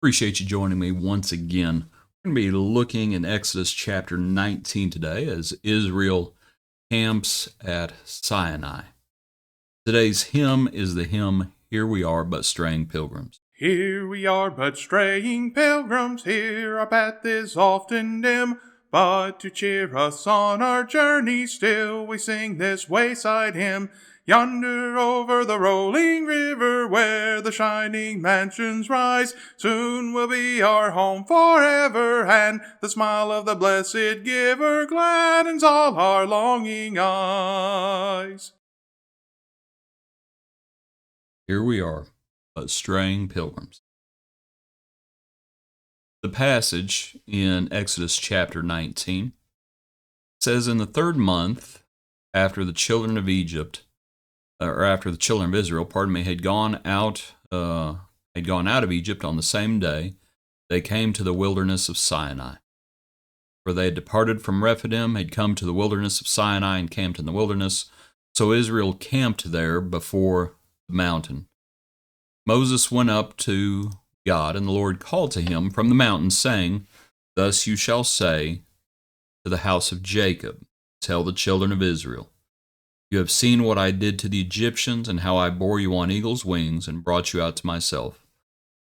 Appreciate you joining me once again. We're going to be looking in Exodus chapter 19 today as Israel camps at Sinai. Today's hymn is the hymn, Here We Are But Straying Pilgrims. Here we are but straying pilgrims, here our path is often dim, but to cheer us on our journey still we sing this wayside hymn. Yonder over the rolling river where the shining mansions rise, soon will be our home forever, and the smile of the blessed giver gladdens all our longing eyes. Here we are but straying pilgrims. The passage in Exodus chapter 19 says, in the third month after the children of Egypt, or after the children of Israel, had gone out of Egypt on the same day, they came to the wilderness of Sinai. For they had departed from Rephidim, had come to the wilderness of Sinai, and camped in the wilderness. So Israel camped there before the mountain. Moses went up to God, and the Lord called to him from the mountain, saying, Thus you shall say to the house of Jacob, Tell the children of Israel, You have seen what I did to the Egyptians, and how I bore you on eagle's wings, and brought you out to myself.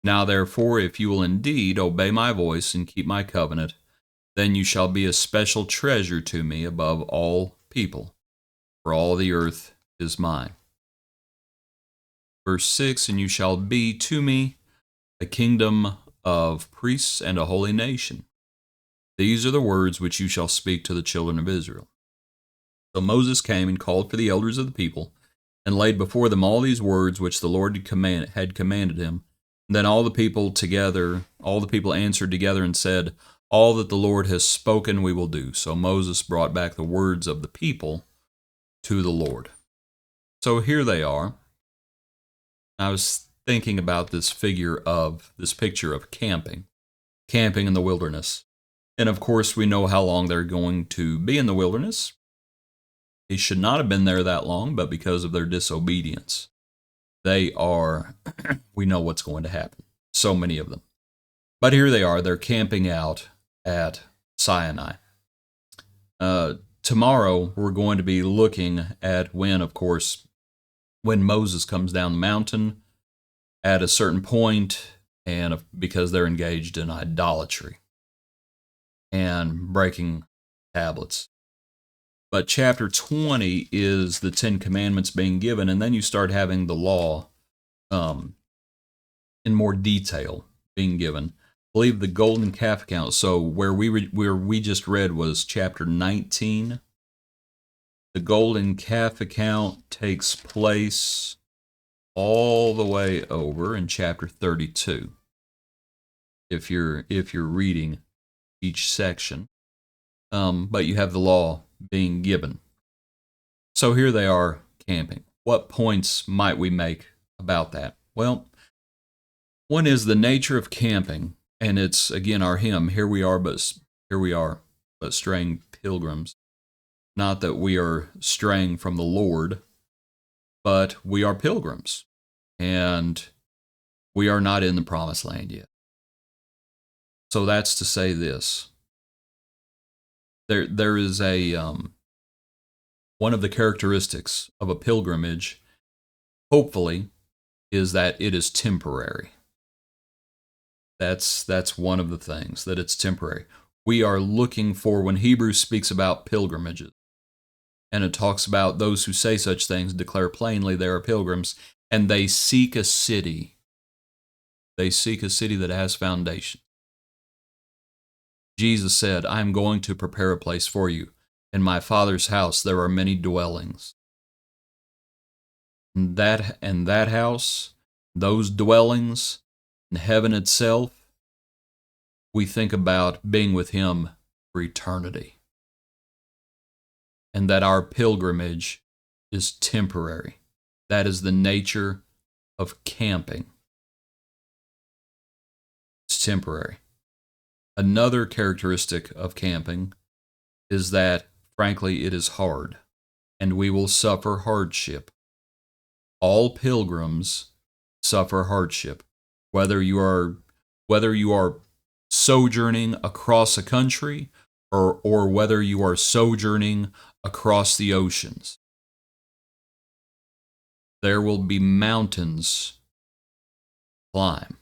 Now therefore, if you will indeed obey my voice and keep my covenant, then you shall be a special treasure to me above all people, for all the earth is mine. Verse 6, And you shall be to me a kingdom of priests and a holy nation. These are the words which you shall speak to the children of Israel. So Moses came and called for the elders of the people, and laid before them all these words which the Lord had commanded him. And then all the people answered together and said, All that the Lord has spoken we will do. So Moses brought back the words of the people to the Lord. So here they are. I was thinking about this picture of camping in the wilderness. And of course, we know how long they're going to be in the wilderness. They should not have been there that long, but because of their disobedience, we know what's going to happen. So many of them. But here they are, they're camping out at Sinai. Tomorrow, we're going to be looking at when Moses comes down the mountain at a certain point, and because they're engaged in idolatry and breaking tablets. But chapter 20 is the 10 Commandments being given, and then you start having the law in more detail being given. I believe the golden calf account, so where we just read was chapter 19. The golden calf account takes place all the way over in chapter 32. If you're reading each section, but you have the law being given. So here they are camping. What points might we make about that? Well, one is the nature of camping, and it's again our hymn. Here we are, but straying pilgrims. Not that we are straying from the Lord, but we are pilgrims, and we are not in the promised land yet. So that's to say this. There is one of the characteristics of a pilgrimage, hopefully, is that it is temporary. That's one of the things, that it's temporary. We are looking for, when Hebrews speaks about pilgrimages, and it talks about those who say such things declare plainly they are pilgrims, and they seek a city. They seek a city that has foundation. Jesus said, I am going to prepare a place for you. In my Father's house there are many dwellings. And that house, those dwellings, in heaven itself, we think about being with Him for eternity. And that our pilgrimage is temporary. That is the nature of camping. It's temporary. Another characteristic of camping is that, frankly, it is hard, and we will suffer hardship. All pilgrims suffer hardship, whether you are whether you are sojourning across a country or whether you are sojourning across the oceans. There will be mountains to climb.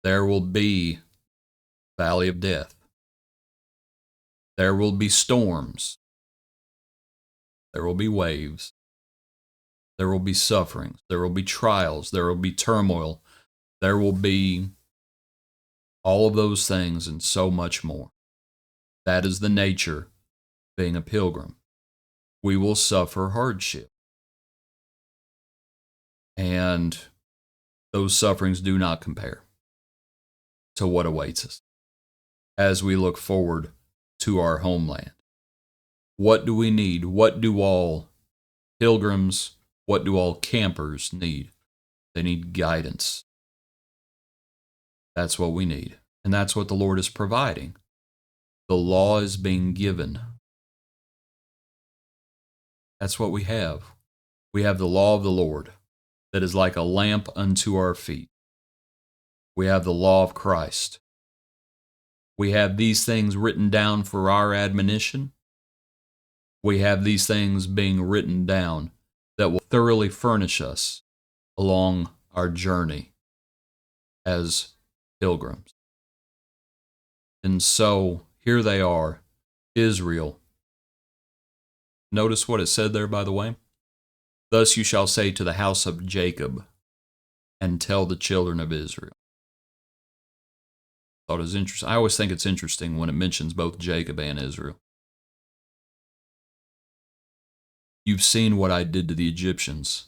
There will be valley of death. There will be storms. There will be waves. There will be sufferings. There will be trials. There will be turmoil. There will be all of those things and so much more. That is the nature of being a pilgrim. We will suffer hardship. And those sufferings do not compare to what awaits us as we look forward to our homeland. What do we need? What do all pilgrims, what do all campers need? They need guidance. That's what we need. And that's what the Lord is providing. The law is being given. That's what we have. We have the law of the Lord that is like a lamp unto our feet. We have the law of Christ. We have these things written down for our admonition. We have these things being written down that will thoroughly furnish us along our journey as pilgrims. And so here they are, Israel. Notice what it said there, by the way. Thus you shall say to the house of Jacob, and tell the children of Israel. I thought it was interesting. I always think it's interesting when it mentions both Jacob and Israel. You've seen what I did to the Egyptians.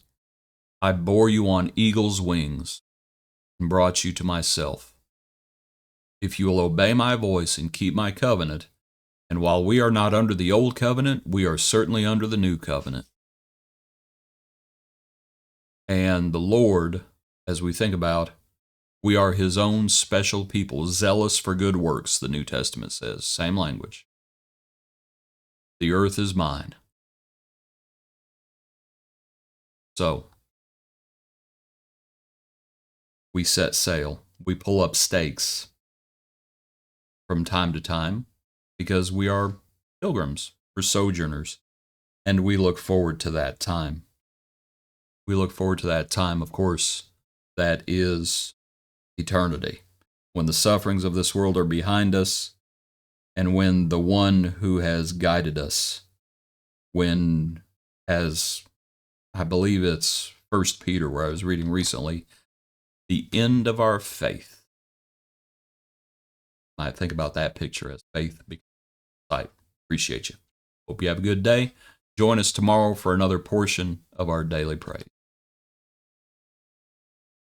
I bore you on eagle's wings and brought you to myself. If you will obey my voice and keep my covenant, and while we are not under the old covenant, we are certainly under the new covenant. And the Lord, as we think about, we are his own special people, zealous for good works, the New Testament says. Same language. The earth is mine. So, we set sail. We pull up stakes from time to time because we are pilgrims, we're sojourners, and we look forward to that time. We look forward to that time, of course, that is eternity, when the sufferings of this world are behind us, and when the one who has guided us, as I believe it's 1 Peter where I was reading recently, the end of our faith. I think about that picture as faith becomes sight. Appreciate you. Hope you have a good day. Join us tomorrow for another portion of our daily praise.